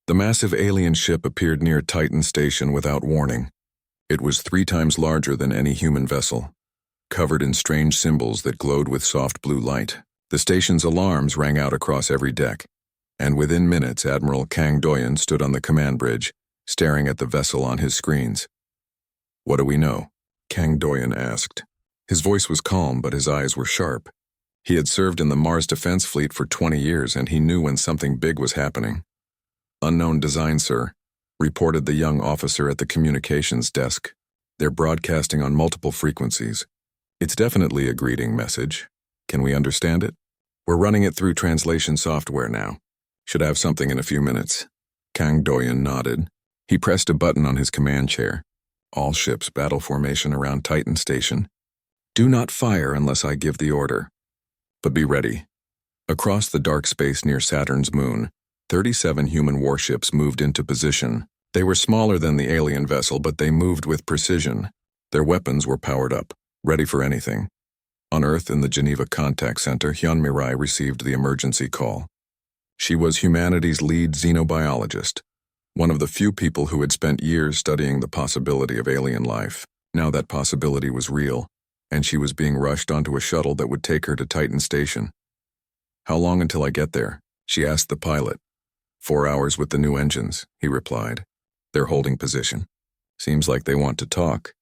The massive alien ship appeared near Titan Station without warning. It was 3 times larger than any human vessel, covered in strange symbols that glowed with soft blue light. The station's alarms rang out across every deck, and within minutes Admiral Kang Doyen stood on the command bridge, staring at the vessel on his screens. "What do we know?" Kang Doyen asked. His voice was calm, but his eyes were sharp. He had served in the Mars Defense Fleet for 20 years, and he knew when something big was happening. "Unknown design, sir," reported the young officer at the communications desk. "They're broadcasting on multiple frequencies. It's definitely a greeting message. Can we understand it? We're running it through translation software now. Should have something in a few minutes." Kang Doyen nodded. He pressed a button on his command chair. "All ships battle formation around Titan Station. Do not fire unless I give the order. But be ready." Across the dark space near Saturn's moon, 37 human warships moved into position. They were smaller than the alien vessel, but they moved with precision. Their weapons were powered up, ready for anything. On Earth, in the Geneva Contact Center, Hyun Mirai received the emergency call. She was humanity's lead xenobiologist, one of the few people who had spent years studying the possibility of alien life. Now that possibility was real, and she was being rushed onto a shuttle that would take her to Titan Station. "How long until I get there?" she asked the pilot. 4 hours with the new engines," he replied. "They're holding position. Seems like they want to talk."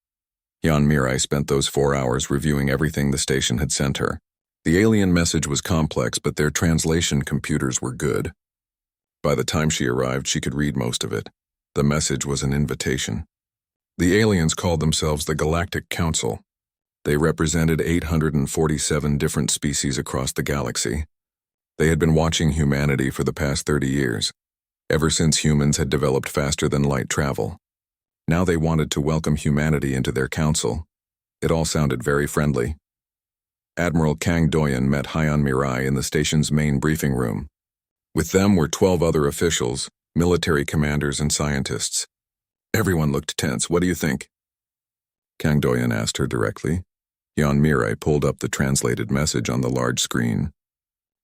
Hyun Mirai spent those 4 hours reviewing everything the station had sent her. The alien message was complex, but their translation computers were good. By the time she arrived, she could read most of it. The message was an invitation. The aliens called themselves the Galactic Council. They represented 847 different species across the galaxy. They had been watching humanity for the past 30 years, ever since humans had developed faster than light travel. Now they wanted to welcome humanity into their council. It all sounded very friendly. Admiral Kang Doyen met Hyun Mirai in the station's main briefing room. With them were 12 other officials, military commanders and scientists. Everyone looked tense. "What do you think?" Kang Doyen asked her directly. Hyun Mirai pulled up the translated message on the large screen.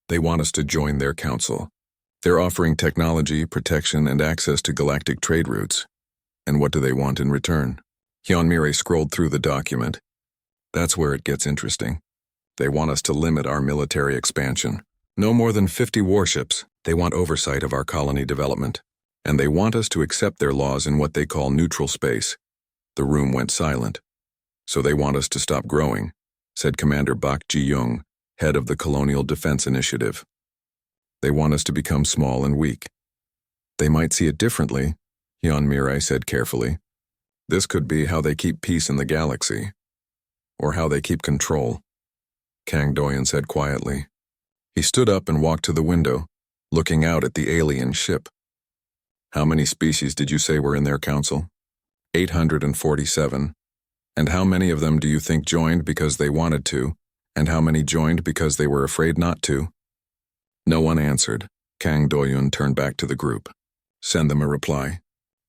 "They want us to join their council. They're offering technology, protection, and access to galactic trade routes. And what do they want in return?" Hyun Mirai scrolled through the document. "That's where it gets interesting. They want us to limit our military expansion. No more than 50 warships. They want oversight of our colony development. And they want us to accept their laws in what they call neutral space." The room went silent. "So they want us to stop growing," said Commander Bak Ji-young, head of the Colonial Defense Initiative. "They want us to become small and weak." "They might see it differently," Hyun Mirai said carefully. "This could be how they keep peace in the galaxy. Or how they keep control," Kang Doyen said quietly. He stood up and walked to the window, looking out at the alien ship. "How many species did you say were in their council?" 847. "And how many of them do you think joined because they wanted to, and how many joined because they were afraid not to?" No one answered. Kang Doyen turned back to the group. "Send them a reply.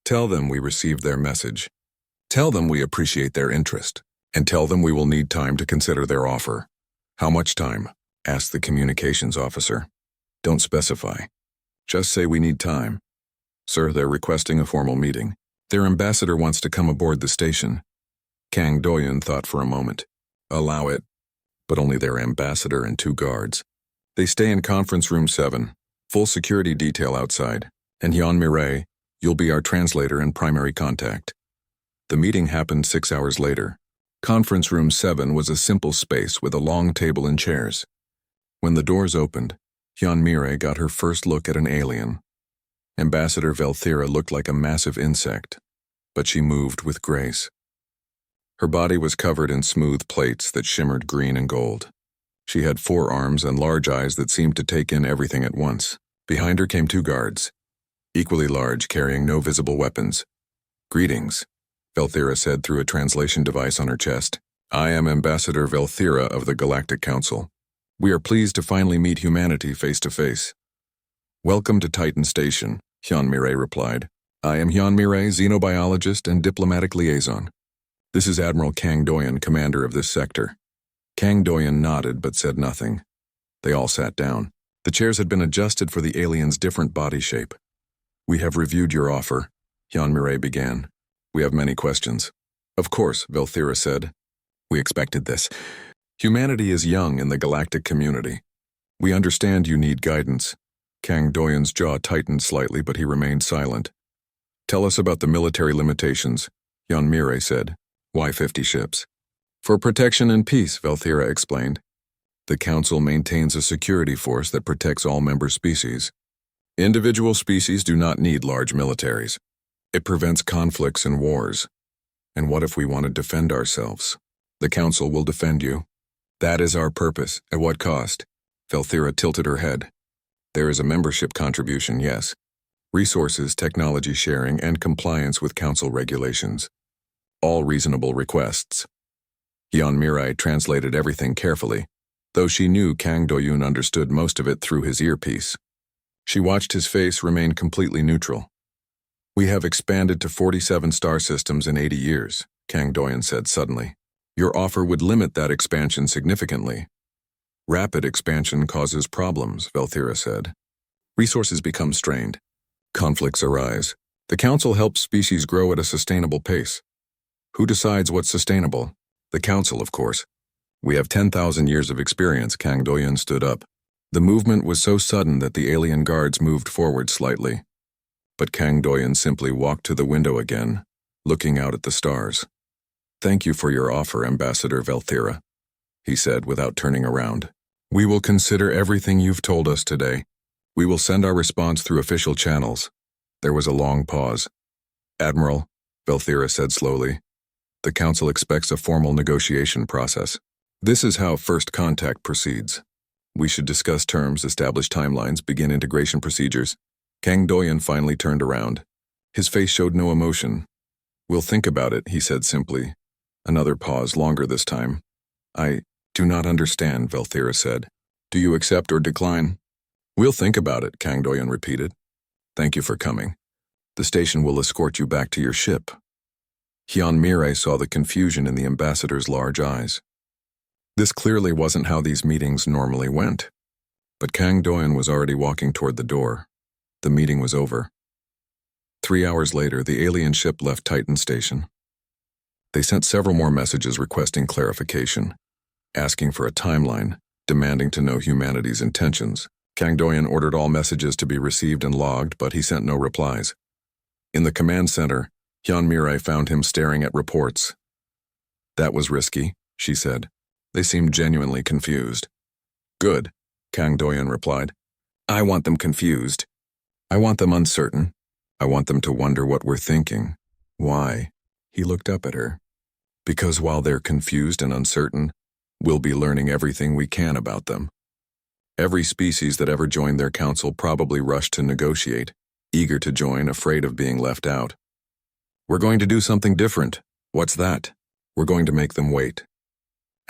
Tell them we received their message. Tell them we appreciate their interest, and tell them we will need time to consider their offer." "How much time?" asked the communications officer. "Don't specify. Just say we need time." "Sir, they're requesting a formal meeting. Their ambassador wants to come aboard the station." Kang Doyen thought for a moment. "Allow it. But only their ambassador and 2 guards. They stay in conference room 7. Full security detail outside. And Hyun Mirai, you'll be our translator and primary contact." The meeting happened 6 hours later. Conference room 7 was a simple space with a long table and chairs. When the doors opened, Hyun Mirai got her first look at an alien. Ambassador Velthira looked like a massive insect, but she moved with grace. Her body was covered in smooth plates that shimmered green and gold. She had 4 arms and large eyes that seemed to take in everything at once. Behind her came 2 guards, equally large, carrying no visible weapons. "Greetings," Velthira said through a translation device on her chest. "I am Ambassador Velthira of the Galactic Council. We are pleased to finally meet humanity face to face." "Welcome to Titan Station," Hyun Mirai replied. "I am Hyun Mirai, xenobiologist and diplomatic liaison. This is Admiral Kang Doyen, commander of this sector." Kang Doyen nodded but said nothing. They all sat down. The chairs had been adjusted for the alien's different body shape. We have reviewed your offer, Jan Mirai began. We have many questions. Of course, Velthira said. We expected this. Humanity is young in the galactic community. We understand you need guidance. Kang Doyen's jaw tightened slightly, but he remained silent. Tell us about the military limitations, Jan Mirai said. Why 50 ships? For protection and peace, Velthira explained. The Council maintains a security force that protects all member species. Individual species do not need large militaries. It prevents conflicts and wars. And what if we want to defend ourselves? The Council will defend you. That is our purpose. At what cost? Velthira tilted her head. There is a membership contribution, yes. Resources, technology sharing, and compliance with Council regulations. All reasonable requests. Jan Mirai translated everything carefully, though she knew Kang Doyun understood most of it through his earpiece. She watched his face remain completely neutral. We have expanded to 47 star systems in 80 years, Kang Doyun said suddenly. Your offer would limit that expansion significantly. Rapid expansion causes problems, Velthira said. Resources become strained. Conflicts arise. The Council helps species grow at a sustainable pace. Who decides what's sustainable? The Council, of course. We have 10,000 years of experience, Kang Doyen stood up. The movement was so sudden that the alien guards moved forward slightly. But Kang Doyen simply walked to the window again, looking out at the stars. Thank you for your offer, Ambassador Velthira, he said without turning around. We will consider everything you've told us today. We will send our response through official channels. There was a long pause. Admiral, Velthira said slowly, the Council expects a formal negotiation process. This is how first contact proceeds. We should discuss terms, establish timelines, begin integration procedures. Kang Doyen finally turned around. His face showed no emotion. We'll think about it, he said simply. Another pause, longer this time. I do not understand, Velthira said. Do you accept or decline? We'll think about it, Kang Doyen repeated. Thank you for coming. The station will escort you back to your ship. Jan Mirai saw the confusion in the ambassador's large eyes. This clearly wasn't how these meetings normally went. But Kang Doyen was already walking toward the door. The meeting was over. 3 hours later, the alien ship left Titan Station. They sent several more messages requesting clarification, asking for a timeline, demanding to know humanity's intentions. Kang Doyen ordered all messages to be received and logged, but he sent no replies. In the command center, Jan Mirai found him staring at reports. That was risky, she said. They seemed genuinely confused. Good, Kang Doyen replied. I want them confused. I want them uncertain. I want them to wonder what we're thinking. Why? He looked up at her. Because while they're confused and uncertain, we'll be learning everything we can about them. Every species that ever joined their council probably rushed to negotiate, eager to join, afraid of being left out. We're going to do something different. What's that? We're going to make them wait.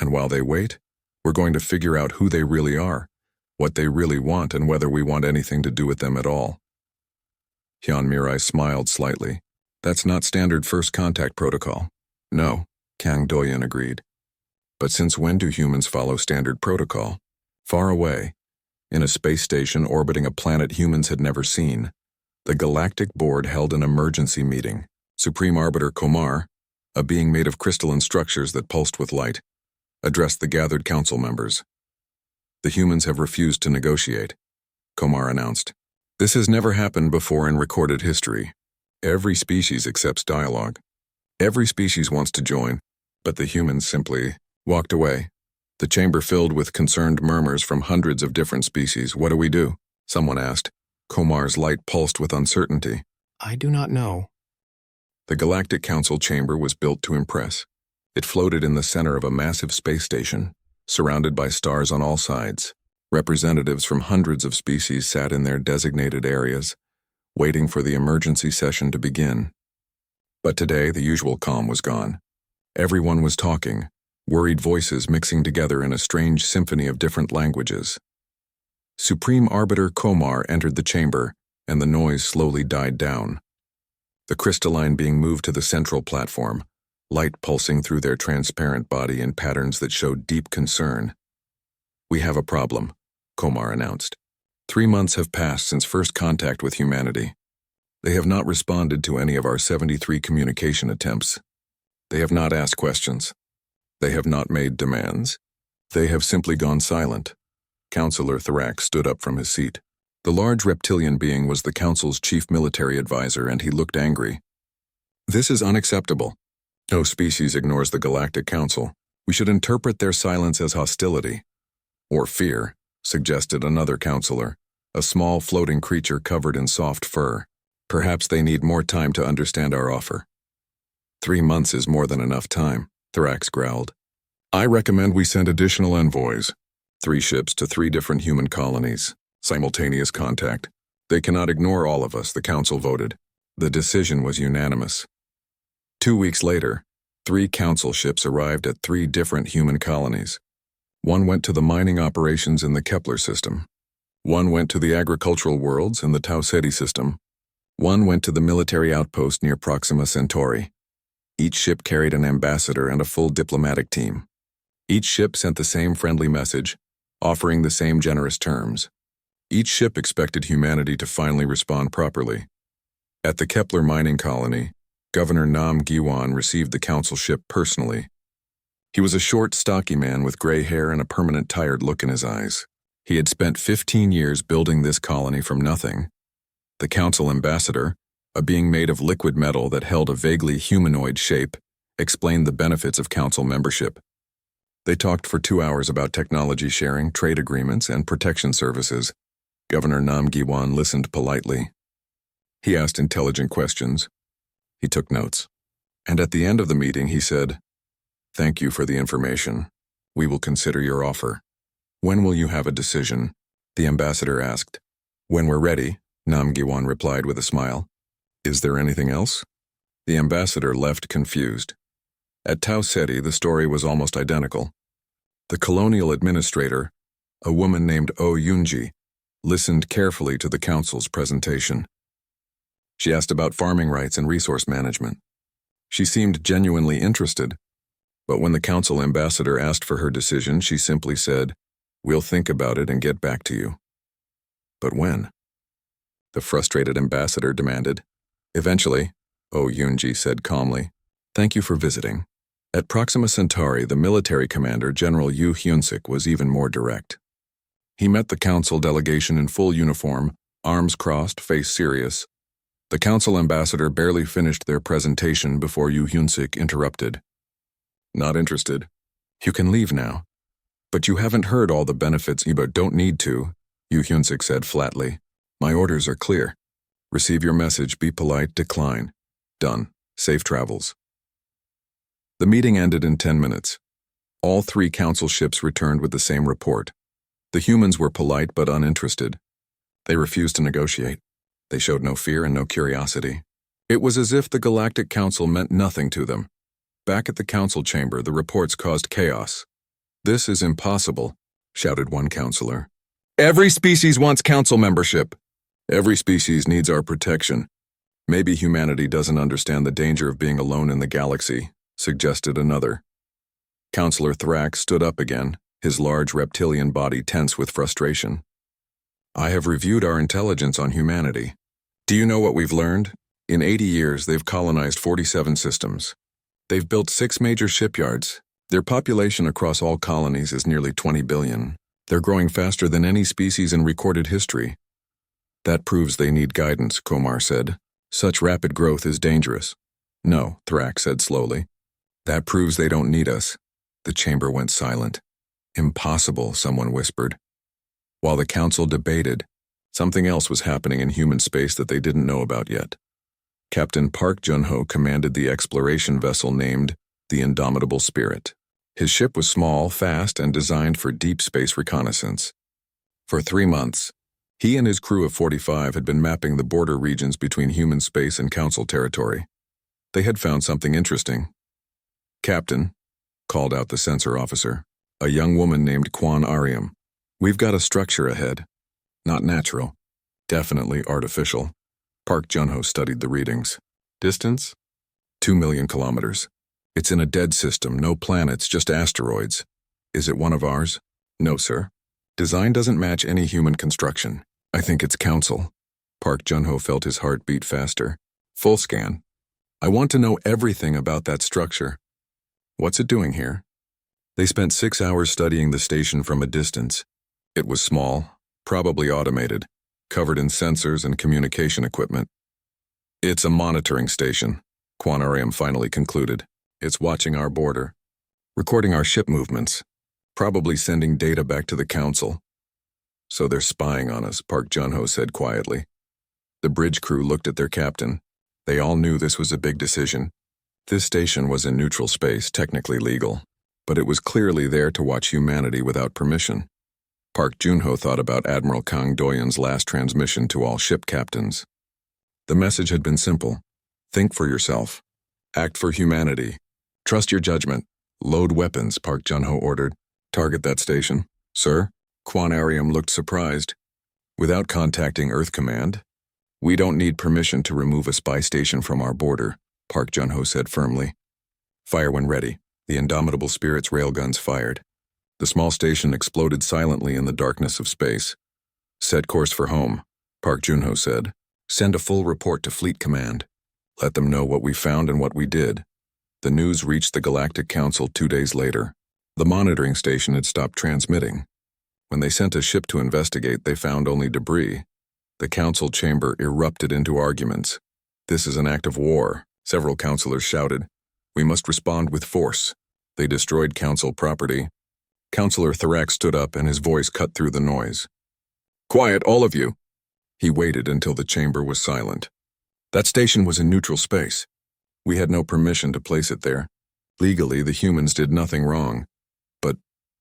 And while they wait, we're going to figure out who they really are, what they really want, and whether we want anything to do with them at all. Jan Mirai smiled slightly. That's not standard first contact protocol. No, Kang Doyen agreed. But since when do humans follow standard protocol? Far away, in a space station orbiting a planet humans had never seen, the Galactic Board held an emergency meeting. Supreme Arbiter Komar, a being made of crystalline structures that pulsed with light, addressed the gathered council members. The humans have refused to negotiate, Komar announced. This has never happened before in recorded history. Every species accepts dialogue. Every species wants to join, but the humans simply walked away. The chamber filled with concerned murmurs from hundreds of different species. What do we do? Someone asked. Komar's light pulsed with uncertainty. I do not know. The Galactic Council chamber was built to impress. It floated in the center of a massive space station, surrounded by stars on all sides. Representatives from hundreds of species sat in their designated areas, waiting for the emergency session to begin. But today, the usual calm was gone. Everyone was talking, worried voices mixing together in a strange symphony of different languages. Supreme Arbiter Komar entered the chamber, and the noise slowly died down. The crystalline being moved to the central platform, light pulsing through their transparent body in patterns that showed deep concern. We have a problem, Komar announced. 3 months have passed since first contact with humanity. They have not responded to any of our 73 communication attempts. They have not asked questions. They have not made demands. They have simply gone silent. Counselor Thorax stood up from his seat. The large reptilian being was the Council's chief military advisor, and he looked angry. This is unacceptable. No species ignores the Galactic Council. We should interpret their silence as hostility. Or fear, suggested another counselor, a small floating creature covered in soft fur. Perhaps they need more time to understand our offer. 3 months is more than enough time, Thorax growled. I recommend we send additional envoys. 3 ships to 3 different human colonies. Simultaneous contact. They cannot ignore all of us, the Council voted. The decision was unanimous. 2 weeks later, 3 Council ships arrived at 3 different human colonies. One went to the mining operations in the Kepler system. One went to the agricultural worlds in the Tau Ceti system. One went to the military outpost near Proxima Centauri. Each ship carried an ambassador and a full diplomatic team. Each ship sent the same friendly message, offering the same generous terms. Each ship expected humanity to finally respond properly. At the Kepler mining colony, Governor Nam Giwan received the Council ship personally. He was a short, stocky man with gray hair and a permanent tired look in his eyes. He had spent 15 years building this colony from nothing. The Council ambassador, a being made of liquid metal that held a vaguely humanoid shape, explained the benefits of Council membership. They talked for 2 hours about technology sharing, trade agreements, and protection services. Governor Nam Giwan listened politely. He asked intelligent questions. He took notes. And at the end of the meeting, he said, "Thank you for the information. We will consider your offer. When will you have a decision?" The ambassador asked. "When we're ready," Nam Giwan replied with a smile. "Is there anything else?" The ambassador left confused. At Tau Ceti, the story was almost identical. The colonial administrator, a woman named O Yunji, listened carefully to the Council's presentation. She asked about farming rights and resource management. She seemed genuinely interested, but when the Council ambassador asked for her decision, she simply said, "We'll think about it and get back to you." But when? The frustrated ambassador demanded. Eventually, O Yunji said calmly, "Thank you for visiting." At Proxima Centauri, the military commander, General Yu Hyunsik, was even more direct. He met the Council delegation in full uniform, arms crossed, face serious. The Council ambassador barely finished their presentation before Yu Hyunsik interrupted. "Not interested. You can leave now." "But you haven't heard all the benefits." "You don't need to," Yu Hyunsik said flatly. "My orders are clear. Receive your message, be polite, decline. Done. Safe travels." The meeting ended in 10 minutes. All 3 Council ships returned with the same report. The humans were polite but uninterested. They refused to negotiate. They showed no fear and no curiosity. It was as if the Galactic Council meant nothing to them. Back at the Council chamber, the reports caused chaos. "This is impossible," shouted one counselor. "Every species wants Council membership." "Every species needs our protection. Maybe humanity doesn't understand the danger of being alone in the galaxy," suggested another. Counselor Thrax stood up again, his large reptilian body tense with frustration. "I have reviewed our intelligence on humanity. Do you know what we've learned? In 80 years, they've colonized 47 systems. They've built 6 major shipyards. Their population across all colonies is nearly 20 billion. They're growing faster than any species in recorded history." "That proves they need guidance," Komar said. "Such rapid growth is dangerous." "No," Thrax said slowly. "That proves they don't need us." The chamber went silent. "Impossible," someone whispered. While the Council debated, something else was happening in human space that they didn't know about yet. Captain Park Jun-ho commanded the exploration vessel named the Indomitable Spirit. His ship was small, fast, and designed for deep space reconnaissance. For 3 months, he and his crew of 45 had been mapping the border regions between human space and Council territory. They had found something interesting. "Captain," called out the sensor officer, a young woman named Quan Ariam, "we've got a structure ahead. Not natural. Definitely artificial." Park Jun-ho studied the readings. "Distance? 2 million kilometers. It's in a dead system, no planets, just asteroids. Is it one of ours?" "No, sir. Design doesn't match any human construction. I think it's Council." Park Jun-ho felt his heart beat faster. Full scan. I want to know everything about that structure. What's it doing here? They spent 6 hours studying the station from a distance. It was small, probably automated, covered in sensors and communication equipment. It's a monitoring station, Quanarium finally concluded. It's watching our border, recording our ship movements, probably sending data back to the Council. So they're spying on us, Park Jun-ho said quietly. The bridge crew looked at their captain. They all knew this was a big decision. This station was in neutral space, technically legal, but it was clearly there to watch humanity without permission. Park Jun-ho thought about Admiral Kang Doyen's last transmission to all ship captains. The message had been simple. Think for yourself. Act for humanity. Trust your judgment. Load weapons, Park Jun-ho ordered. Target that station. Sir? Quanarium looked surprised. Without contacting Earth Command? We don't need permission to remove a spy station from our border, Park Jun-ho said firmly. Fire when ready. The indomitable spirit's railguns fired. The small station exploded silently in the darkness of space. Set course for home, Park Jun-ho said. Send a full report to Fleet Command. Let them know what we found and what we did. The news reached the Galactic Council 2 days later. The monitoring station had stopped transmitting. When they sent a ship to investigate, they found only debris. The council chamber erupted into arguments. This is an act of war, several councilors shouted. We must respond with force. They destroyed council property. Councilor Thorax stood up and his voice cut through the noise. Quiet, all of you. He waited until the chamber was silent. That station was in neutral space. We had no permission to place it there. Legally, the humans did nothing wrong.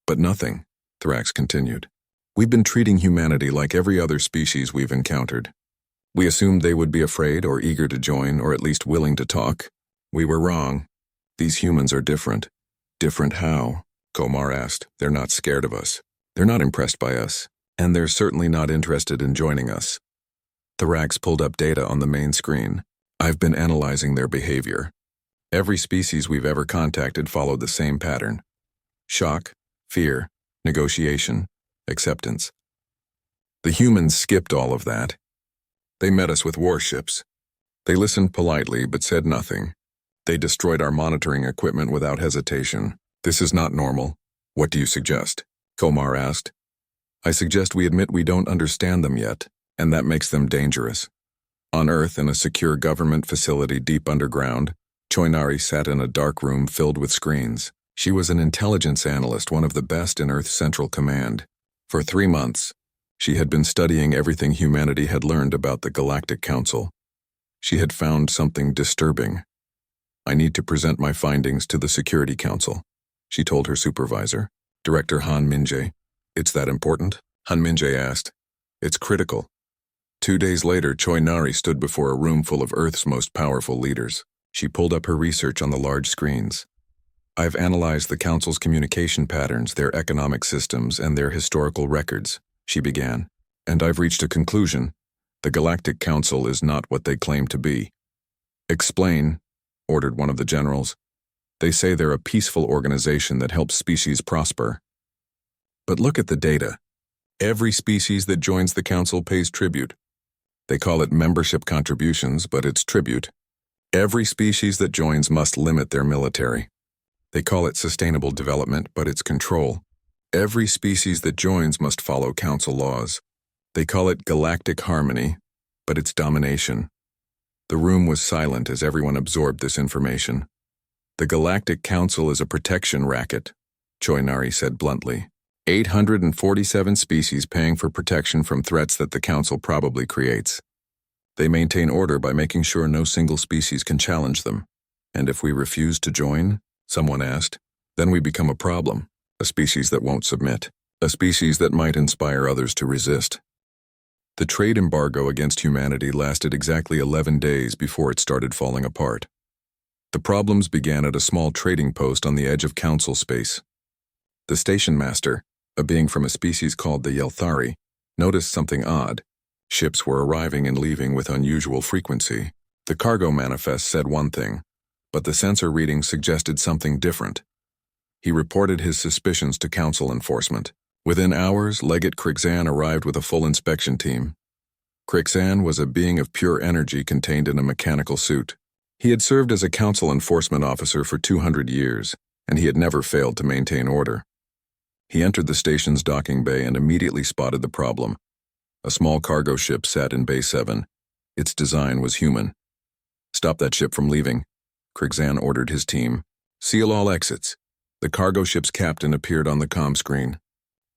But nothing, Thorax continued. We've been treating humanity like every other species we've encountered. We assumed they would be afraid or eager to join or at least willing to talk. We were wrong. These humans are different. Different how? Komar asked. They're not scared of us. They're not impressed by us. And they're certainly not interested in joining us. Thorax pulled up data on the main screen. I've been analyzing their behavior. Every species we've ever contacted followed the same pattern. Shock, fear, negotiation, acceptance. The humans skipped all of that. They met us with warships. They listened politely but said nothing. They destroyed our monitoring equipment without hesitation. This is not normal. What do you suggest? Komar asked. I suggest we admit we don't understand them yet, and that makes them dangerous. On Earth, in a secure government facility deep underground, Choinari sat in a dark room filled with screens. She was an intelligence analyst, one of the best in Earth's Central Command. For 3 months, she had been studying everything humanity had learned about the Galactic Council. She had found something disturbing. I need to present my findings to the Security Council, she told her supervisor, Director Han Minjae. It's that important? Han Minjae asked. It's critical. 2 days later, Choi Nari stood before a room full of Earth's most powerful leaders. She pulled up her research on the large screens. I've analyzed the Council's communication patterns, their economic systems, and their historical records, she began. And I've reached a conclusion. The Galactic Council is not what they claim to be. Explain, ordered one of the generals. They say they're a peaceful organization that helps species prosper. But look at the data. Every species that joins the Council pays tribute. They call it membership contributions, but it's tribute. Every species that joins must limit their military. They call it sustainable development, but it's control. Every species that joins must follow Council laws. They call it galactic harmony, but it's domination. The room was silent as everyone absorbed this information. The Galactic Council is a protection racket, Choi Nari said bluntly. 847 species paying for protection from threats that the Council probably creates. They maintain order by making sure no single species can challenge them. And if we refuse to join, someone asked, then we become a problem, a species that won't submit, a species that might inspire others to resist. The trade embargo against humanity lasted exactly 11 days before it started falling apart. The problems began at a small trading post on the edge of Council space. The station master, a being from a species called the Yelthari, noticed something odd. Ships were arriving and leaving with unusual frequency. The cargo manifest said one thing, but the sensor readings suggested something different. He reported his suspicions to Council enforcement. Within hours, Legate Krigzan arrived with a full inspection team. Crixan was a being of pure energy contained in a mechanical suit. He had served as a council enforcement officer for 200 years, and he had never failed to maintain order. He entered the station's docking bay and immediately spotted the problem. A small cargo ship sat in Bay 7. Its design was human. "Stop that ship from leaving," Crixan ordered his team. "Seal all exits." The cargo ship's captain appeared on the comm screen.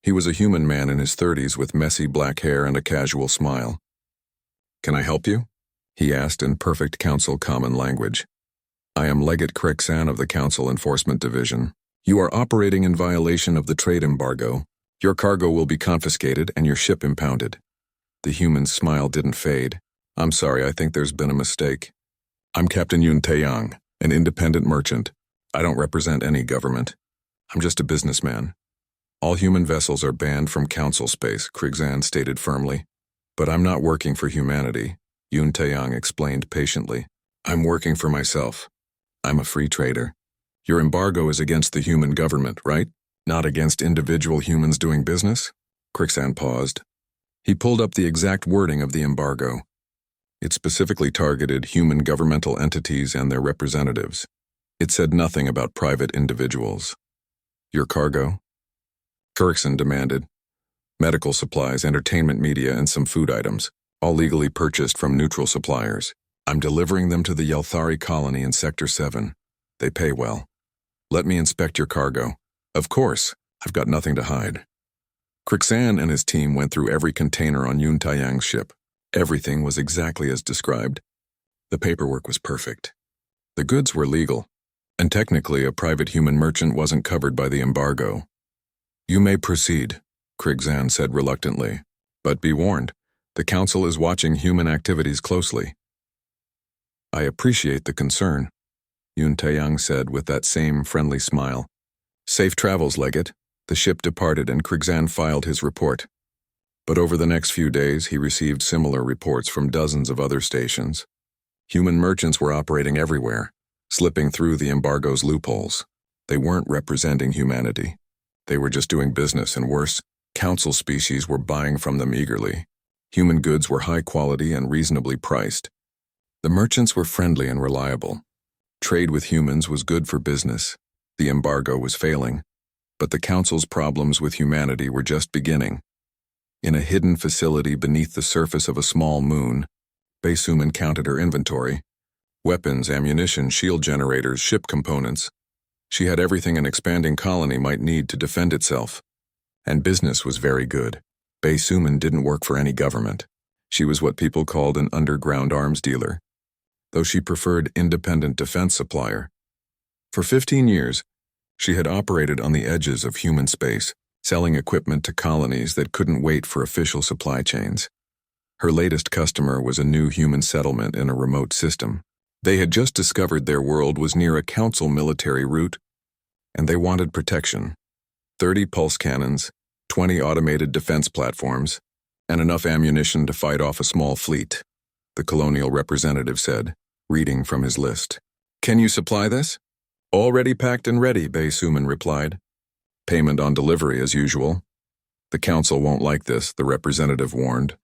He was a human man in his 30s with messy black hair and a casual smile. "Can I help you?" he asked in perfect council common language. "I am Legate Crixan of the Council Enforcement Division. You are operating in violation of the trade embargo. Your cargo will be confiscated and your ship impounded." The human's smile didn't fade. "I'm sorry, I think there's been a mistake. I'm Captain Yun Taeyang, an independent merchant. I don't represent any government. I'm just a businessman. All human vessels are banned from council space," Crixan stated firmly. "But I'm not working for humanity," Yun Taeyang explained patiently. "I'm working for myself. I'm a free trader. Your embargo is against the human government, right? Not against individual humans doing business?" Crixan paused. He pulled up the exact wording of the embargo. It specifically targeted human governmental entities and their representatives. It said nothing about private individuals. "Your cargo?" Crixan demanded. "Medical supplies, entertainment media, and some food items, all legally purchased from neutral suppliers. I'm delivering them to the Yelthari colony in Sector 7. They pay well. Let me inspect your cargo." "Of course, I've got nothing to hide." Crixan and his team went through every container on Yun Taeyang's ship. Everything was exactly as described. The paperwork was perfect. The goods were legal, and technically a private human merchant wasn't covered by the embargo. "You may proceed," Crixan said reluctantly. "But be warned, the Council is watching human activities closely." "I appreciate the concern," Yun Taeyang said with that same friendly smile. "Safe travels, Legate." The ship departed and Crixan filed his report. But over the next few days, he received similar reports from dozens of other stations. Human merchants were operating everywhere, slipping through the embargo's loopholes. They weren't representing humanity. They were just doing business, and worse, council species were buying from them eagerly. Human goods were high quality and reasonably priced. The merchants were friendly and reliable. Trade with humans was good for business. The embargo was failing, but the Council's problems with humanity were just beginning. In a hidden facility beneath the surface of a small moon, Baysum counted her inventory: weapons, ammunition, shield generators, ship components. She had everything an expanding colony might need to defend itself. And business was very good. Baysum didn't work for any government. She was what people called an underground arms dealer, though she preferred independent defense supplier. For 15 years, she had operated on the edges of human space, selling equipment to colonies that couldn't wait for official supply chains. Her latest customer was a new human settlement in a remote system. They had just discovered their world was near a council military route, and they wanted protection. 30 pulse cannons, 20 automated defense platforms, and enough ammunition to fight off a small fleet, the colonial representative said, reading from his list. "Can you supply this?" "Already packed and ready," Baysum replied. "Payment on delivery as usual." "The council won't like this," the representative warned.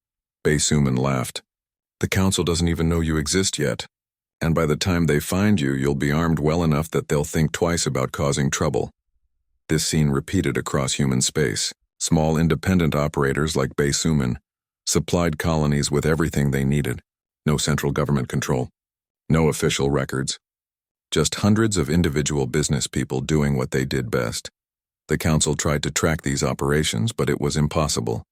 Baysum laughed. "The council doesn't even know you exist yet, and by the time they find you, you'll be armed well enough that they'll think twice about causing trouble." This scene repeated across human space. Small independent operators like Baysum supplied colonies with everything they needed. No central government control. No official records. Just hundreds of individual business people doing what they did best. The council tried to track these operations, but it was impossible.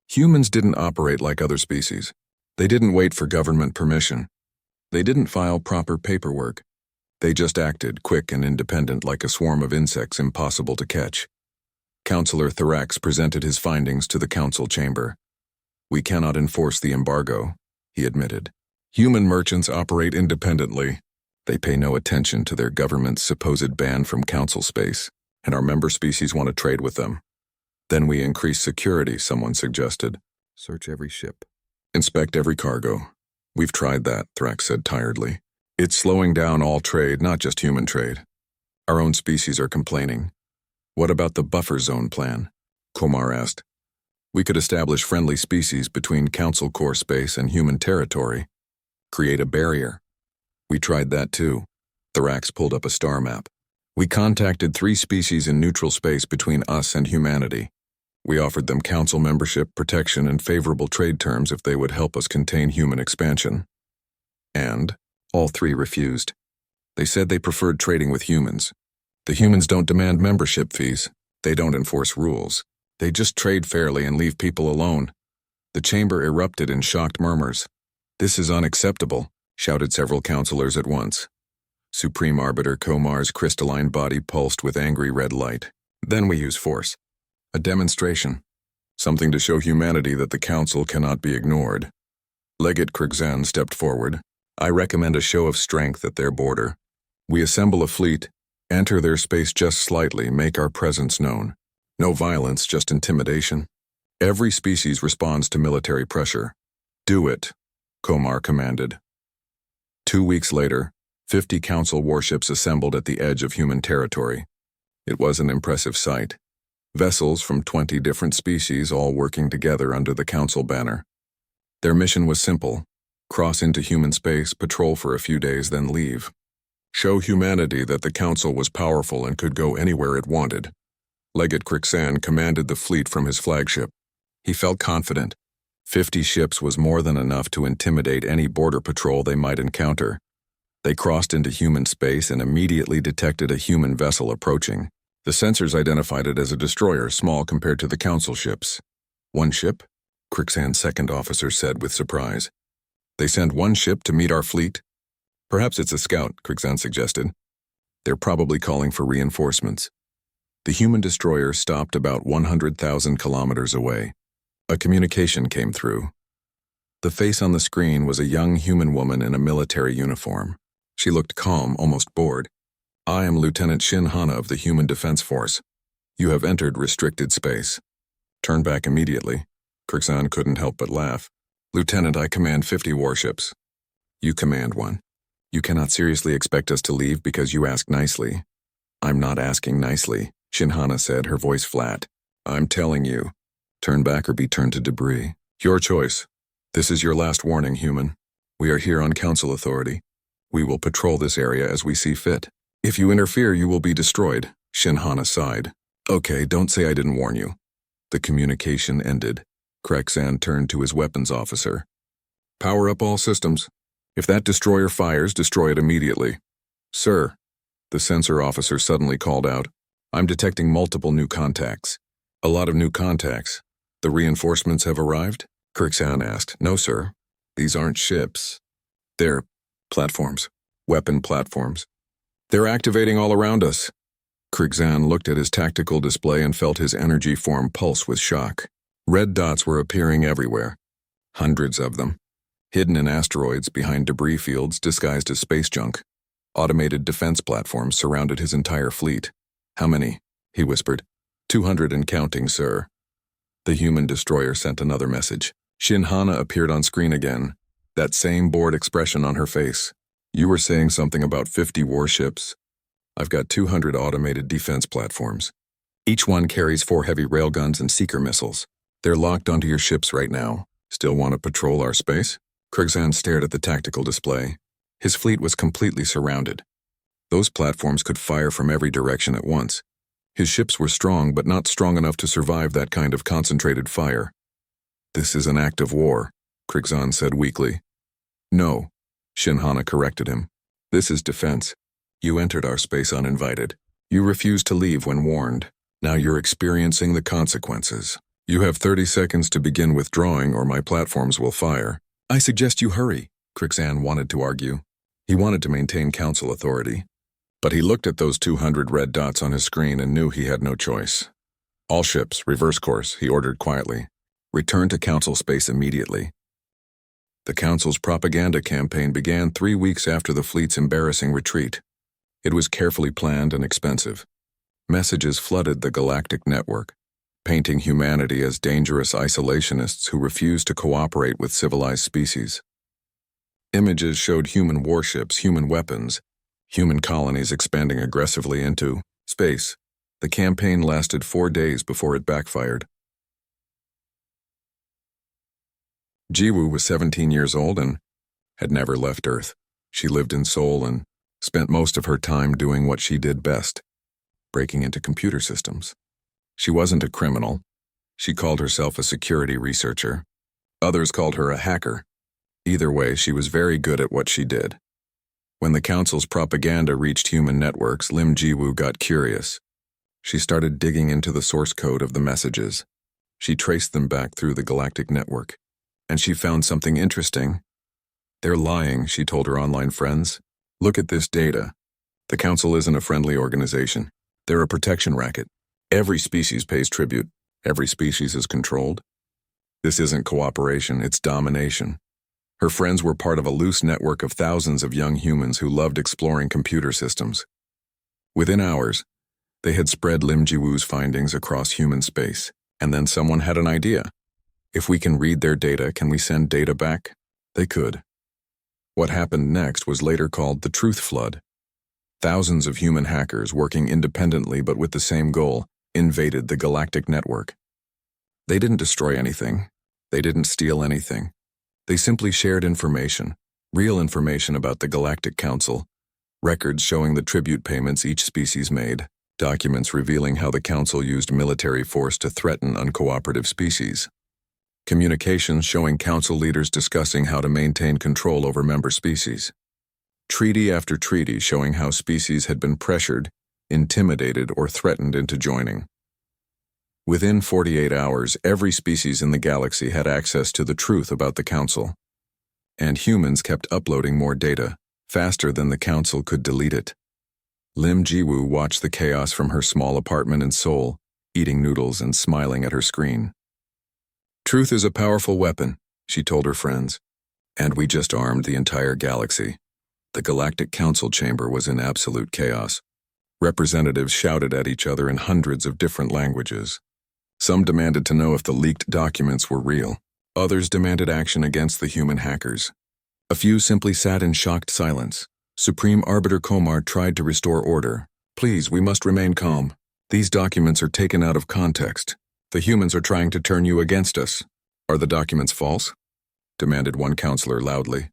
Humans didn't operate like other species. They didn't wait for government permission. They didn't file proper paperwork. They just acted, quick and independent, like a swarm of insects impossible to catch. Councillor Thorax presented his findings to the council chamber. "We cannot enforce the embargo," he admitted. "Human merchants operate independently. They pay no attention to their government's supposed ban from council space, and our member species want to trade with them. Then we increase security," someone suggested. "Search every ship. Inspect every cargo." "We've tried that," Thrax said tiredly. "It's slowing down all trade, not just human trade. Our own species are complaining." "What about the buffer zone plan?" Komar asked. We could establish friendly species between Council core space and human territory. Create a barrier. We tried that too. Thorax pulled up a star map. We contacted 3 species in neutral space between us and humanity. We offered them Council membership, protection, and favorable trade terms if they would help us contain human expansion. And all 3 refused. They said they preferred trading with humans. The humans don't demand membership fees. They don't enforce rules. They just trade fairly and leave people alone. The chamber erupted in shocked murmurs. "This is unacceptable," shouted several councilors at once. Supreme Arbiter Komar's crystalline body pulsed with angry red light. "Then we use force. A demonstration. Something to show humanity that the Council cannot be ignored." Legate Krigzan stepped forward. "I recommend a show of strength at their border. We assemble a fleet, enter their space just slightly, make our presence known. No violence, just intimidation. Every species responds to military pressure. Do it," Komar commanded. 2 weeks later, 50 Council warships assembled at the edge of human territory. It was an impressive sight. Vessels from 20 different species all working together under the Council banner. Their mission was simple: cross into human space, patrol for a few days, then leave. Show humanity that the Council was powerful and could go anywhere it wanted. Legate Krixan commanded the fleet from his flagship. He felt confident. 50 ships was more than enough to intimidate any border patrol they might encounter. They crossed into human space and immediately detected a human vessel approaching. The sensors identified it as a destroyer, small compared to the Council ships. "One ship?" Krixan's second officer said with surprise. "They sent 1 ship to meet our fleet?" "Perhaps it's a scout," Krixan suggested. "They're probably calling for reinforcements." The human destroyer stopped about 100,000 kilometers away. A communication came through. The face on the screen was a young human woman in a military uniform. She looked calm, almost bored. "I am Lieutenant Shin Hana of the Human Defense Force. You have entered restricted space." "Turn back immediately." Krixan couldn't help but laugh. "Lieutenant, I command 50 warships." "You command 1. You cannot seriously expect us to leave because you ask nicely." "I'm not asking nicely," Shin Hana said, her voice flat. "I'm telling you. Turn back or be turned to debris. Your choice. This is your last warning, human. We are here on Council authority. We will patrol this area as we see fit. If you interfere, you will be destroyed." Shin Hana sighed. "Okay, don't say I didn't warn you." The communication ended. Krexan turned to his weapons officer. "Power up all systems. If that destroyer fires, destroy it immediately." "Sir," the sensor officer suddenly called out, "I'm detecting multiple new contacts." "A lot of new contacts. The reinforcements have arrived?" Krixan asked. "No, sir. These aren't ships. They're platforms. Weapon platforms. They're activating all around us." Krixan looked at his tactical display and felt his energy form pulse with shock. Red dots were appearing everywhere. Hundreds of them. Hidden in asteroids behind debris fields disguised as space junk. Automated defense platforms surrounded his entire fleet. "How many?" he whispered. 200 and counting, sir." The human destroyer sent another message. Shin Hana appeared on screen again, that same bored expression on her face. "You were saying something about 50 warships. I've got 200 automated defense platforms. Each one carries 4 heavy railguns and seeker missiles. They're locked onto your ships right now. Still want to patrol our space?" Krigzan stared at the tactical display. His fleet was completely surrounded. Those platforms could fire from every direction at once. His ships were strong, but not strong enough to survive that kind of concentrated fire. "This is an act of war," Krigzan said weakly. "No," Shin Hana corrected him. "This is defense. You entered our space uninvited. You refused to leave when warned. Now you're experiencing the consequences. You have 30 seconds to begin withdrawing or my platforms will fire." "I suggest you hurry," Krixan wanted to argue. He wanted to maintain Council authority. But he looked at those 200 red dots on his screen and knew he had no choice. "All ships, reverse course," he ordered quietly. "Return to Council space immediately." The Council's propaganda campaign began 3 weeks after the fleet's embarrassing retreat. It was carefully planned and expensive. Messages flooded the galactic network, painting humanity as dangerous isolationists who refused to cooperate with civilized species. Images showed human warships, human weapons, human colonies expanding aggressively into space. The campaign lasted 4 days before it backfired. Jiwoo was 17 years old and had never left Earth. She lived in Seoul and spent most of her time doing what she did best, breaking into computer systems. She wasn't a criminal. She called herself a security researcher. Others called her a hacker. Either way, she was very good at what she did. When the Council's propaganda reached human networks, Lim Jiwoo got curious. She started digging into the source code of the messages. She traced them back through the Galactic network, and she found something interesting. "They're lying," she told her online friends. "Look at this data. The Council isn't a friendly organization. They're a protection racket. Every species pays tribute. Every species is controlled. This isn't cooperation, it's domination." Her friends were part of a loose network of thousands of young humans who loved exploring computer systems. Within hours, they had spread Lim Jiwoo's findings across human space, and then someone had an idea. If we can read their data, can we send data back? They could. What happened next was later called the Truth Flood. Thousands of human hackers working independently but with the same goal invaded the Galactic network. They didn't destroy anything. They didn't steal anything. They simply shared information, real information about the Galactic Council, records showing the tribute payments each species made, documents revealing how the Council used military force to threaten uncooperative species, communications showing Council leaders discussing how to maintain control over member species, treaty after treaty showing how species had been pressured, intimidated, or threatened into joining. Within 48 hours, every species in the galaxy had access to the truth about the Council. And humans kept uploading more data, faster than the Council could delete it. Lim Jiwoo watched the chaos from her small apartment in Seoul, eating noodles and smiling at her screen. "Truth is a powerful weapon," she told her friends. "And we just armed the entire galaxy." The Galactic Council chamber was in absolute chaos. Representatives shouted at each other in hundreds of different languages. Some demanded to know if the leaked documents were real. Others demanded action against the human hackers. A few simply sat in shocked silence. Supreme Arbiter Komar tried to restore order. "Please, we must remain calm. These documents are taken out of context. The humans are trying to turn you against us." "Are the documents false?" demanded one counselor loudly.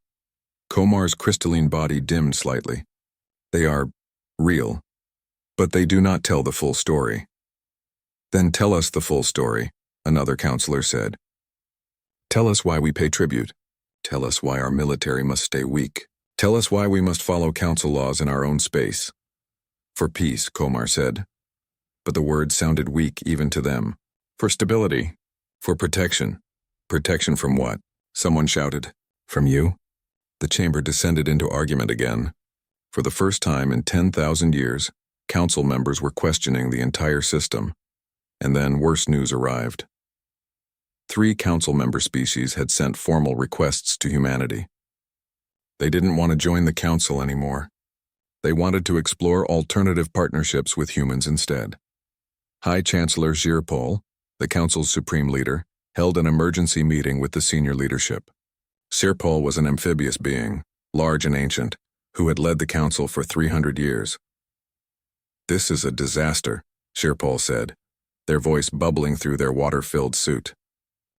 Komar's crystalline body dimmed slightly. "They are real, but they do not tell the full story." "Then tell us the full story," another counselor said. "Tell us why we pay tribute. Tell us why our military must stay weak. Tell us why we must follow council laws in our own space." "For peace," Komar said. But the words sounded weak even to them. "For stability. For protection." "Protection from what?" someone shouted. "From you?" The chamber descended into argument again. For the first time in 10,000 years, council members were questioning the entire system. And then worse news arrived. 3 council member species had sent formal requests to humanity. They didn't want to join the council anymore. They wanted to explore alternative partnerships with humans instead. High Chancellor Zirpol, the council's supreme leader, held an emergency meeting with the senior leadership. Zirpol was an amphibious being, large and ancient, who had led the council for 300 years. "This is a disaster," Zirpol said, their voice bubbling through their water-filled suit.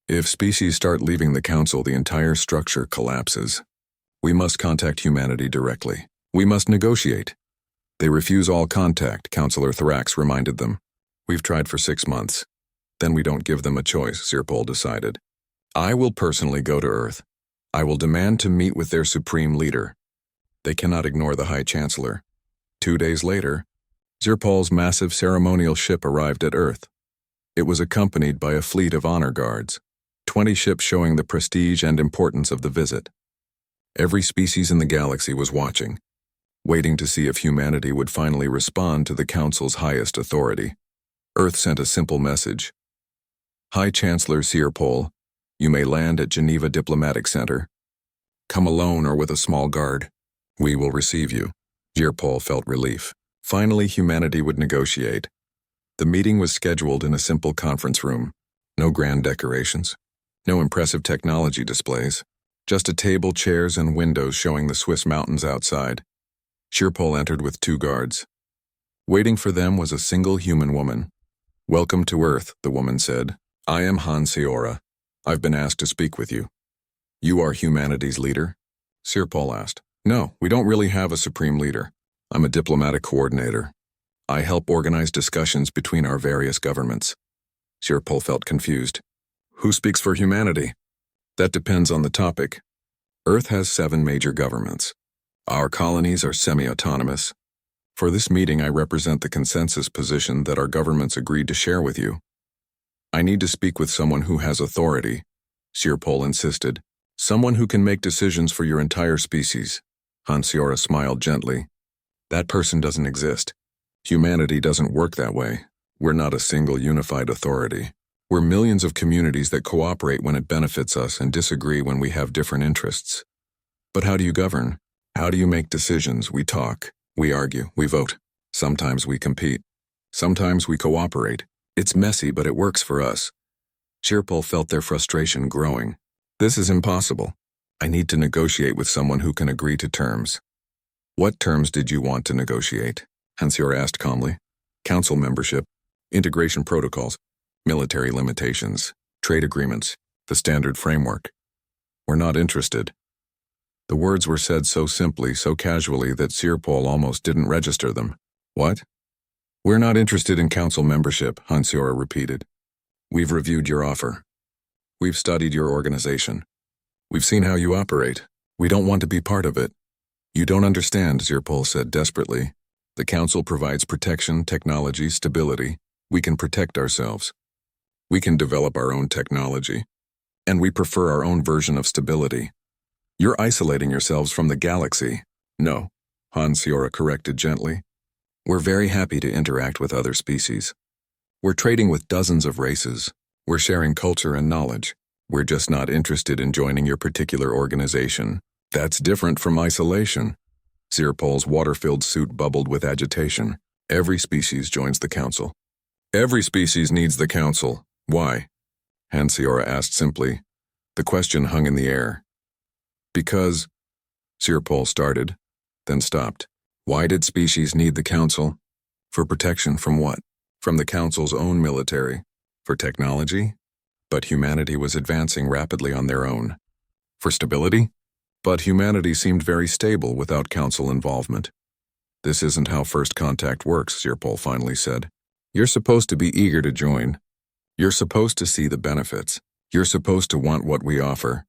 "If species start leaving the council, the entire structure collapses. We must contact humanity directly. We must negotiate." "They refuse all contact," Councillor Thrax reminded them. "We've tried for 6 months. Then we don't give them a choice," Zirpol decided. "I will personally go to Earth. I will demand to meet with their supreme leader. They cannot ignore the High Chancellor." 2 days later, Zirpol's massive ceremonial ship arrived at Earth. It was accompanied by a fleet of honor guards, 20 ships showing the prestige and importance of the visit. Every species in the galaxy was watching, waiting to see if humanity would finally respond to the Council's highest authority. Earth sent a simple message. "High Chancellor Zirpol, you may land at Geneva Diplomatic Center. Come alone or with a small guard. We will receive you." Zirpol felt relief. Finally, humanity would negotiate. The meeting was scheduled in a simple conference room. No grand decorations. No impressive technology displays. Just a table, chairs, and windows showing the Swiss mountains outside. Zirpol entered with 2 guards. Waiting for them was a single human woman. "Welcome to Earth," the woman said. "I am Han Seora. I've been asked to speak with you." You are humanity's leader? Sirpal asked. No, we don't really have a supreme leader. I'm a diplomatic coordinator. I help organize discussions between our various governments. Sirpal felt confused. Who speaks for humanity? That depends on the topic. Earth has 7 major governments. Our colonies are semi-autonomous. For this meeting, I represent the consensus position that our governments agreed to share with you. I need to speak with someone who has authority, Sirpal insisted. Someone who can make decisions for your entire species. Hansiora smiled gently. That person doesn't exist. Humanity doesn't work that way. We're not a single unified authority. We're millions of communities that cooperate when it benefits us and disagree when we have different interests. But how do you govern? How do you make decisions? We talk, we argue, we vote. Sometimes we compete. Sometimes we cooperate. It's messy, but it works for us. Sirpal felt their frustration growing. This is impossible. I need to negotiate with someone who can agree to terms. What terms did you want to negotiate? Hansiora asked calmly. Council membership, integration protocols, military limitations, trade agreements, the standard framework. We're not interested. The words were said so simply, so casually that Sirpal almost didn't register them. What? We're not interested in council membership, Hansiora repeated. We've reviewed your offer. We've studied your organization. We've seen how you operate. We don't want to be part of it. You don't understand, Sirpal said desperately. The council provides protection, technology, stability. We can protect ourselves. We can develop our own technology. And we prefer our own version of stability. You're isolating yourselves from the galaxy. No, Hansiora corrected gently. We're very happy to interact with other species. We're trading with dozens of races. We're sharing culture and knowledge. We're just not interested in joining your particular organization. That's different from isolation. Sirpal's water-filled suit bubbled with agitation. Every species joins the council. Every species needs the council. Why? Hansiora asked simply. The question hung in the air. Because, Sirpal started, then stopped. Why did species need the council? For protection from what? From the council's own military. For technology? But humanity was advancing rapidly on their own. For stability? But humanity seemed very stable without council involvement. This isn't how first contact works, Sirpal finally said. You're supposed to be eager to join. You're supposed to see the benefits. You're supposed to want what we offer.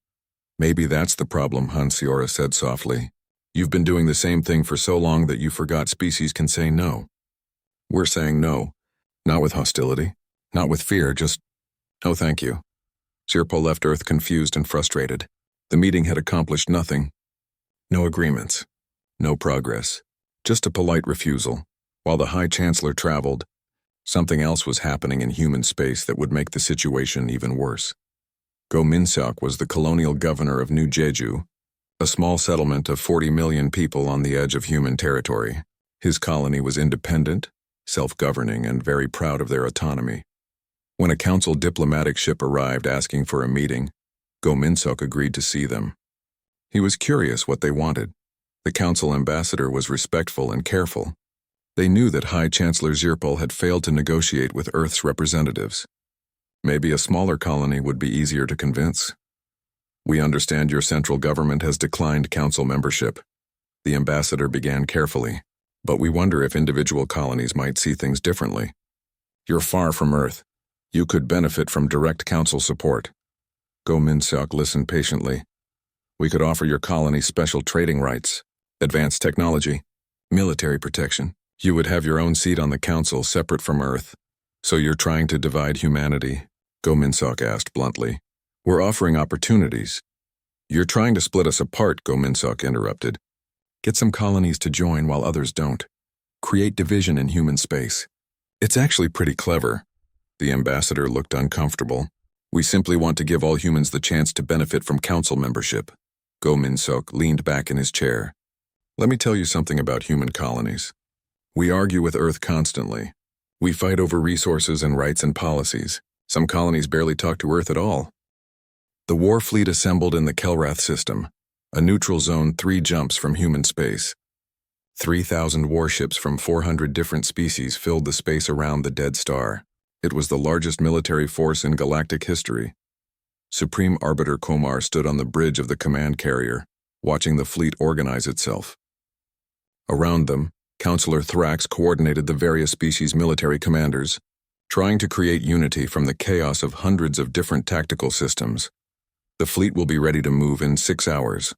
Maybe that's the problem, Hansiora said softly. You've been doing the same thing for so long that you forgot species can say no. We're saying no. Not with hostility. Not with fear, just, no thank you. Sirpal left Earth confused and frustrated. The meeting had accomplished nothing. No agreements. No progress. Just a polite refusal. While the High Chancellor traveled, something else was happening in human space that would make the situation even worse. Go Minsok was the colonial governor of New Jeju, a small settlement of 40 million people on the edge of human territory. His colony was independent, self-governing, and very proud of their autonomy. When a council diplomatic ship arrived asking for a meeting, Go Minsok agreed to see them. He was curious what they wanted. The council ambassador was respectful and careful. They knew that High Chancellor Sirpal had failed to negotiate with Earth's representatives. Maybe a smaller colony would be easier to convince. We understand your central government has declined council membership. The ambassador began carefully, but we wonder if individual colonies might see things differently. You're far from Earth. You could benefit from direct council support. Go Minsok listened patiently. We could offer your colony special trading rights, advanced technology, military protection. You would have your own seat on the council separate from Earth. So you're trying to divide humanity? Go Minsok asked bluntly. We're offering opportunities. You're trying to split us apart, Go Minsok interrupted. Get some colonies to join while others don't. Create division in human space. It's actually pretty clever. The ambassador looked uncomfortable. We simply want to give all humans the chance to benefit from council membership. Go Minsok leaned back in his chair. Let me tell you something about human colonies. We argue with Earth constantly. We fight over resources and rights and policies. Some colonies barely talk to Earth at all. The war fleet assembled in the Kelrath system, a neutral zone 3 jumps from human space. 3,000 warships from 400 different species filled the space around the dead star. It was the largest military force in galactic history. Supreme Arbiter Komar stood on the bridge of the command carrier, watching the fleet organize itself. Around them, Counselor Thrax coordinated the various species' military commanders, trying to create unity from the chaos of hundreds of different tactical systems. The fleet will be ready to move in 6 hours,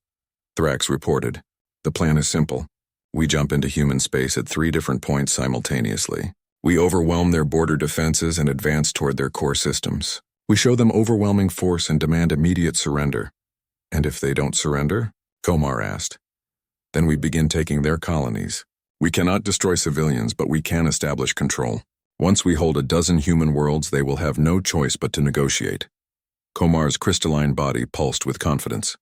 Thrax reported. The plan is simple. We jump into human space at 3 different points simultaneously. We overwhelm their border defenses and advance toward their core systems. We show them overwhelming force and demand immediate surrender. And if they don't surrender? Komar asked. Then we begin taking their colonies. We cannot destroy civilians, but we can establish control. Once we hold a dozen human worlds, they will have no choice but to negotiate. Komar's crystalline body pulsed with confidence.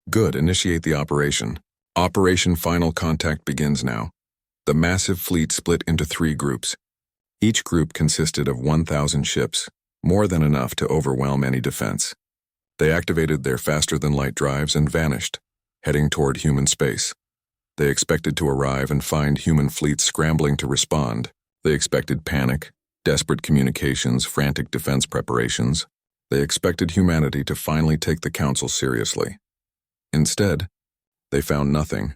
Good, initiate the operation. Operation Final Contact begins now. The massive fleet split into 3 groups. Each group consisted of 1,000 ships, more than enough to overwhelm any defense. They activated their faster-than-light drives and vanished, heading toward human space. They expected to arrive and find human fleets scrambling to respond. They expected panic, desperate communications, frantic defense preparations. They expected humanity to finally take the Council seriously. Instead, they found nothing.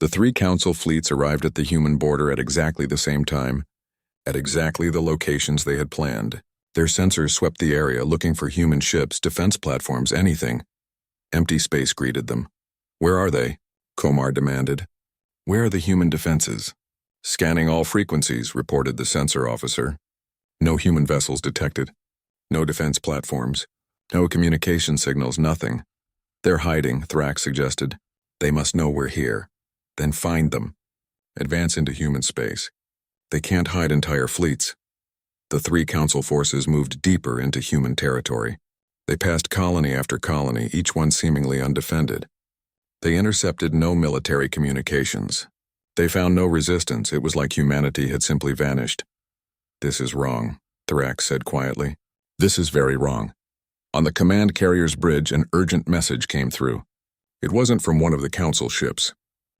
The 3 Council fleets arrived at the human border at exactly the same time, at exactly the locations they had planned. Their sensors swept the area looking for human ships, defense platforms, anything. Empty space greeted them. Where are they? Komar demanded. Where are the human defenses? Scanning all frequencies, reported the sensor officer. No human vessels detected. No defense platforms. No communication signals, nothing. They're hiding, Thrax suggested. They must know we're here. Then find them. Advance into human space. They can't hide entire fleets. The 3 Council forces moved deeper into human territory. They passed colony after colony, each one seemingly undefended. They intercepted no military communications. They found no resistance. It was like humanity had simply vanished. This is wrong, Thrax said quietly. This is very wrong. On the command carrier's bridge, an urgent message came through. It wasn't from one of the Council ships.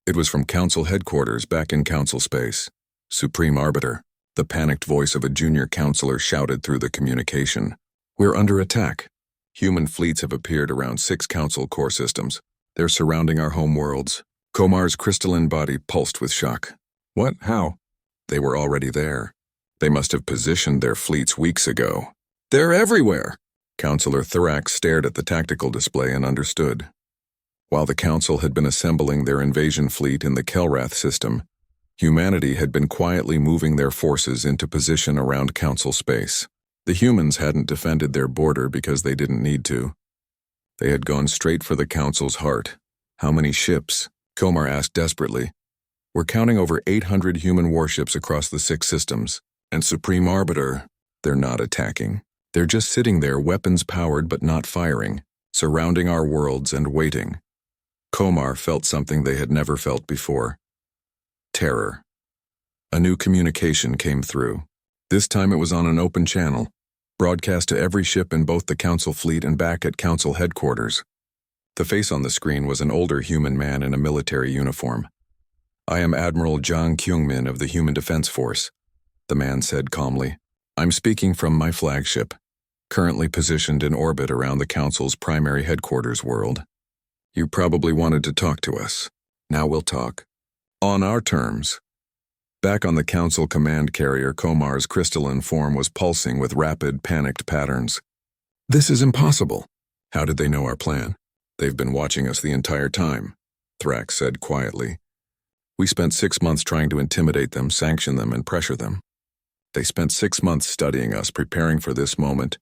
It was from Council headquarters back in Council space. Supreme Arbiter, the panicked voice of a junior counselor shouted through the communication. We're under attack. Human fleets have appeared around 6 Council core systems. They're surrounding our home worlds. Komar's crystalline body pulsed with shock. What? How? They were already there. They must have positioned their fleets weeks ago. They're everywhere! Counselor Thrax stared at the tactical display and understood. While the Council had been assembling their invasion fleet in the Kelrath system, humanity had been quietly moving their forces into position around Council space. The humans hadn't defended their border because they didn't need to. They had gone straight for the Council's heart. How many ships? Komar asked desperately. We're counting over 800 human warships across the 6 systems. And Supreme Arbiter, they're not attacking. They're just sitting there, weapons powered but not firing, surrounding our worlds and waiting. Komar felt something they had never felt before. Terror. A new communication came through. This time it was on an open channel, broadcast to every ship in both the Council fleet and back at Council headquarters. The face on the screen was an older human man in a military uniform. I am Admiral Zhang Kyungmin of the Human Defense Force, the man said calmly. I'm speaking from my flagship, currently positioned in orbit around the Council's primary headquarters world. You probably wanted to talk to us. Now we'll talk. On our terms. Back on the Council command carrier, Komar's crystalline form was pulsing with rapid, panicked patterns. This is impossible. How did they know our plan? They've been watching us the entire time, Thrax said quietly. We spent 6 months trying to intimidate them, sanction them, and pressure them. They spent 6 months studying us, preparing for this moment,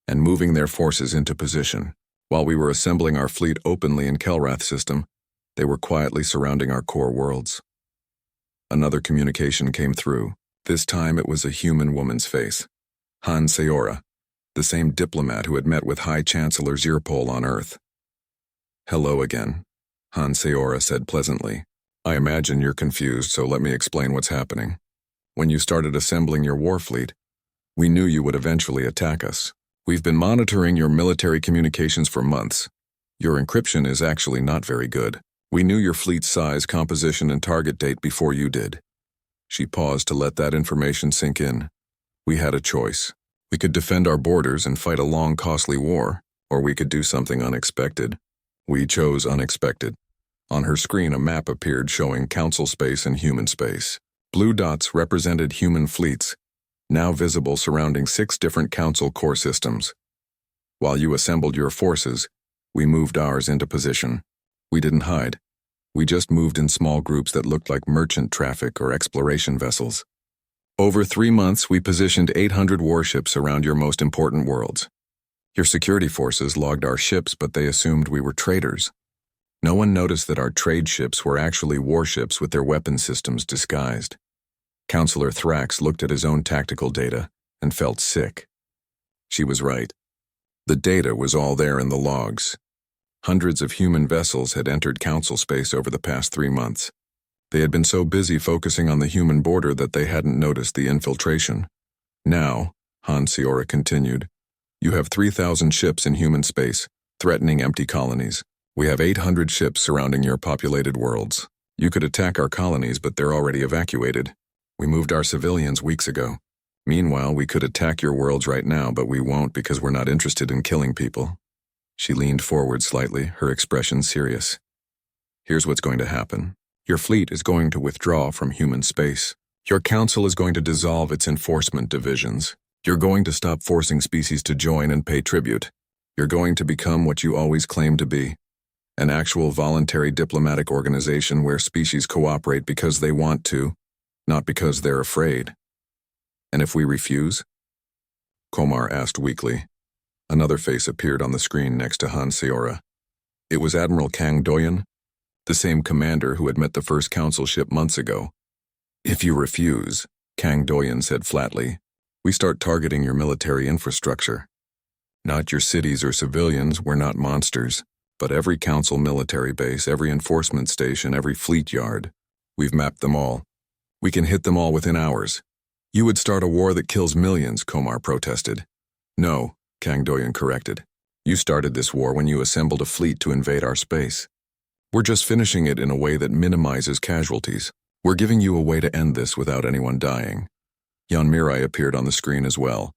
and moving their forces into position. While we were assembling our fleet openly in Kelrath system, they were quietly surrounding our core worlds. Another communication came through. This time it was a human woman's face. Han Seora, the same diplomat who had met with High Chancellor Zirpol on Earth. Hello again, Han Seora said pleasantly. I imagine you're confused, so let me explain what's happening. When you started assembling your war fleet, we knew you would eventually attack us. We've been monitoring your military communications for months. Your encryption is actually not very good. We knew your fleet's size, composition, and target date before you did. She paused to let that information sink in. We had a choice. We could defend our borders and fight a long, costly war, or we could do something unexpected. We chose unexpected. On her screen, a map appeared showing Council space and human space. Blue dots represented human fleets, now visible surrounding 6 different Council core systems. While you assembled your forces, we moved ours into position. We didn't hide. We just moved in small groups that looked like merchant traffic or exploration vessels. Over 3 months, we positioned 800 warships around your most important worlds. Your security forces logged our ships, but they assumed we were traders. No one noticed that our trade ships were actually warships with their weapon systems disguised. Counselor Thrax looked at his own tactical data and felt sick. She was right. The data was all there in the logs. Hundreds of human vessels had entered Council space over the past 3 months. They had been so busy focusing on the human border that they hadn't noticed the infiltration. Now, Hansiora continued, you have 3,000 ships in human space, threatening empty colonies. We have 800 ships surrounding your populated worlds. You could attack our colonies, but they're already evacuated. We moved our civilians weeks ago. Meanwhile, we could attack your worlds right now, but we won't because we're not interested in killing people. She leaned forward slightly, her expression serious. Here's what's going to happen. Your fleet is going to withdraw from human space. Your council is going to dissolve its enforcement divisions. You're going to stop forcing species to join and pay tribute. You're going to become what you always claimed to be. An actual voluntary diplomatic organization where species cooperate because they want to, not because they're afraid. And if we refuse? Komar asked weakly. Another face appeared on the screen next to Hansiora. It was Admiral Kang Doyen, the same commander who had met the first council ship months ago. If you refuse, Kang Doyen said flatly, we start targeting your military infrastructure. Not your cities or civilians, we're not monsters, but every council military base, every enforcement station, every fleet yard. We've mapped them all. We can hit them all within hours. You would start a war that kills millions, Komar protested. No, Kang Doyen corrected. You started this war when you assembled a fleet to invade our space. We're just finishing it in a way that minimizes casualties. We're giving you a way to end this without anyone dying. Jan Mirai appeared on the screen as well,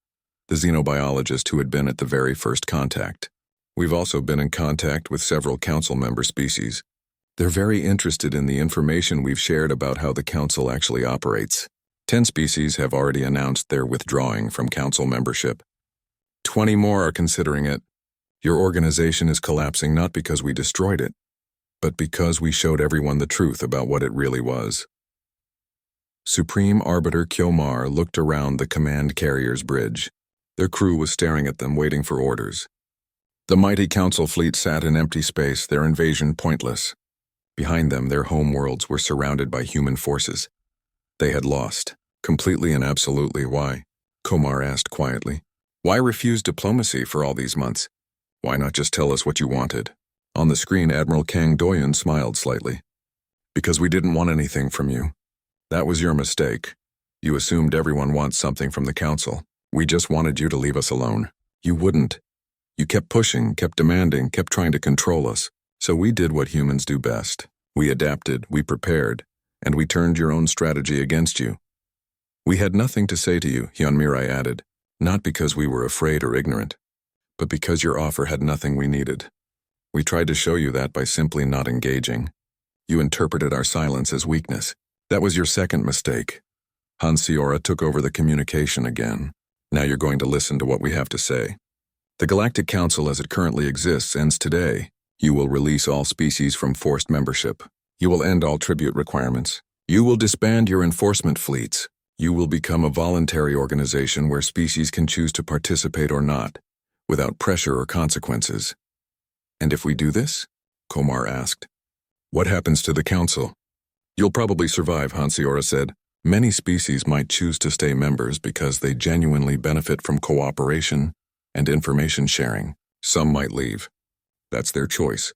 the xenobiologist who had been at the very first contact. We've also been in contact with several council member species. They're very interested in the information we've shared about how the council actually operates. 10 species have already announced they're withdrawing from council membership. 20 more are considering it. Your organization is collapsing not because we destroyed it, but because we showed everyone the truth about what it really was. Supreme Arbiter Kyomar looked around the command carrier's bridge. Their crew was staring at them, waiting for orders. The mighty council fleet sat in empty space, their invasion pointless. Behind them, their home worlds were surrounded by human forces. They had lost, completely and absolutely. Why? Komar asked quietly. Why refuse diplomacy for all these months? Why not just tell us what you wanted? On the screen, Admiral Kang Doyen smiled slightly. Because we didn't want anything from you. That was your mistake. You assumed everyone wants something from the council. We just wanted you to leave us alone. You wouldn't. You kept pushing, kept demanding, kept trying to control us. So we did what humans do best. We adapted, we prepared, and we turned your own strategy against you. We had nothing to say to you, Hyun Mirai added, not because we were afraid or ignorant, but because your offer had nothing we needed. We tried to show you that by simply not engaging. You interpreted our silence as weakness. That was your second mistake. Hansiora took over the communication again. Now you're going to listen to what we have to say. The Galactic Council as it currently exists ends today. You will release all species from forced membership. You will end all tribute requirements. You will disband your enforcement fleets. You will become a voluntary organization where species can choose to participate or not, without pressure or consequences. And if we do this? Komar asked. What happens to the Council? You'll probably survive, Hansiora said. Many species might choose to stay members because they genuinely benefit from cooperation and information sharing. Some might leave. That's their choice.